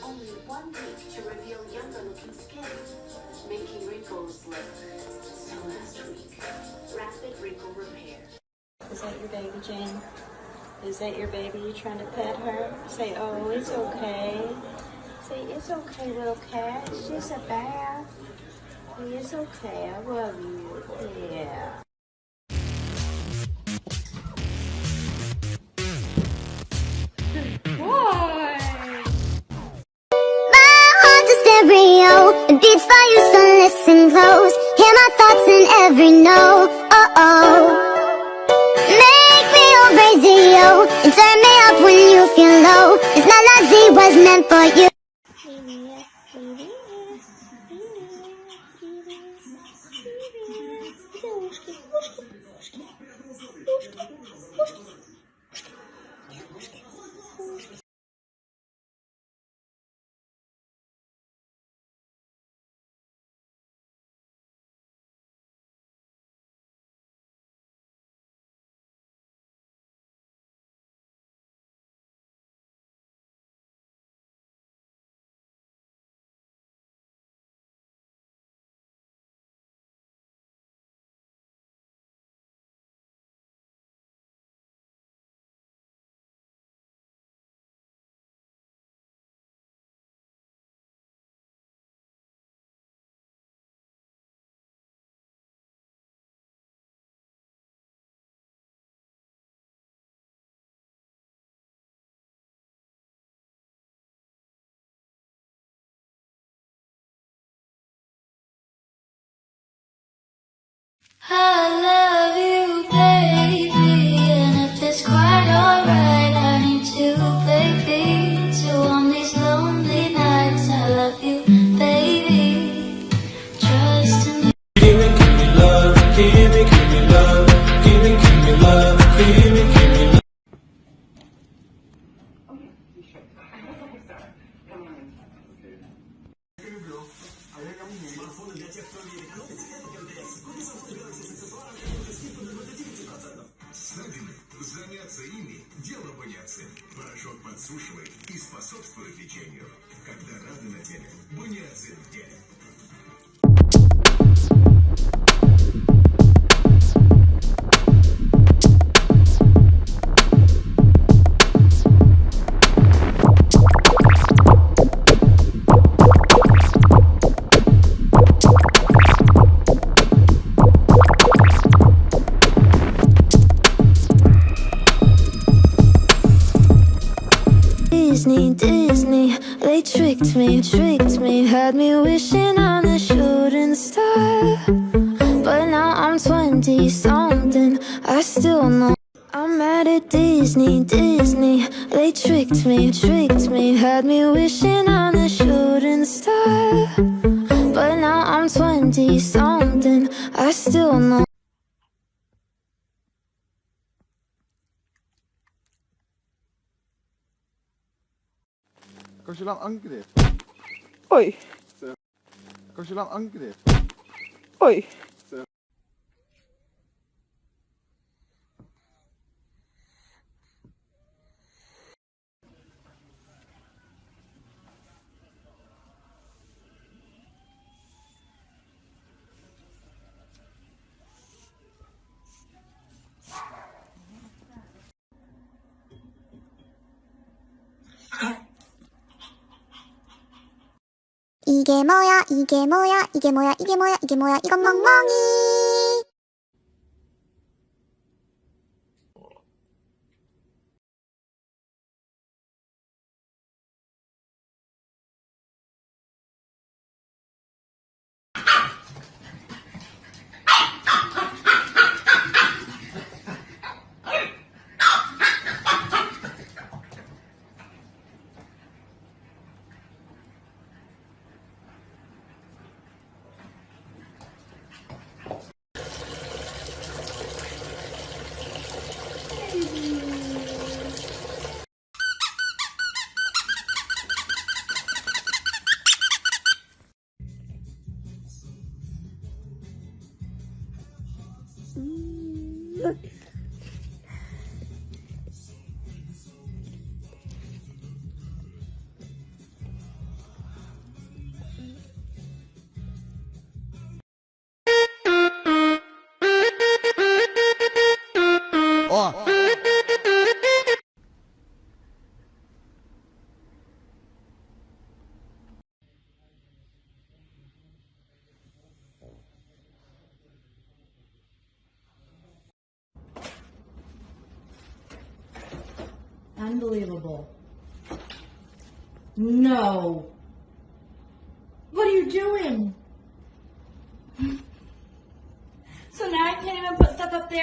Only 1 week to reveal younger-looking skin, making wrinkles look so streak. Rapid wrinkle repair. Is that your baby, Jane? Is that your baby? You trying to pet her? Say, oh, it's okay. Say, it's okay, little cat. It's just a bath. It's okay. I love you. Yeah. It beats for you, so listen close. Hear my thoughts in every note. Make me your radio and turn me up when you feel low. This melody was meant for you. I love you, baby, and if it's quite alright, I need to, baby, to on these lonely nights. I love you, baby, trust in me. Give me love, give me love, give me love, give me love. Заняться ими – дело боняться. Порошок подсушивает и способствует лечению. Когда раны на теле, боняцин в деле. Disney, they tricked me, had me wishing on a shooting star. But now I'm 20-something, I still know I'm mad at Disney, they tricked me, had me wishing on a shooting star. But now I'm 20-something, I still know. Als je lang angreep. Oi. Als je lang angreep. Oi. 이게 뭐야, 이게 뭐야, 이게 뭐야, 이게 뭐야, 이게 뭐야, 이건 멍멍이. Oh. Unbelievable. No. What are you doing? So now I can't even put stuff up there.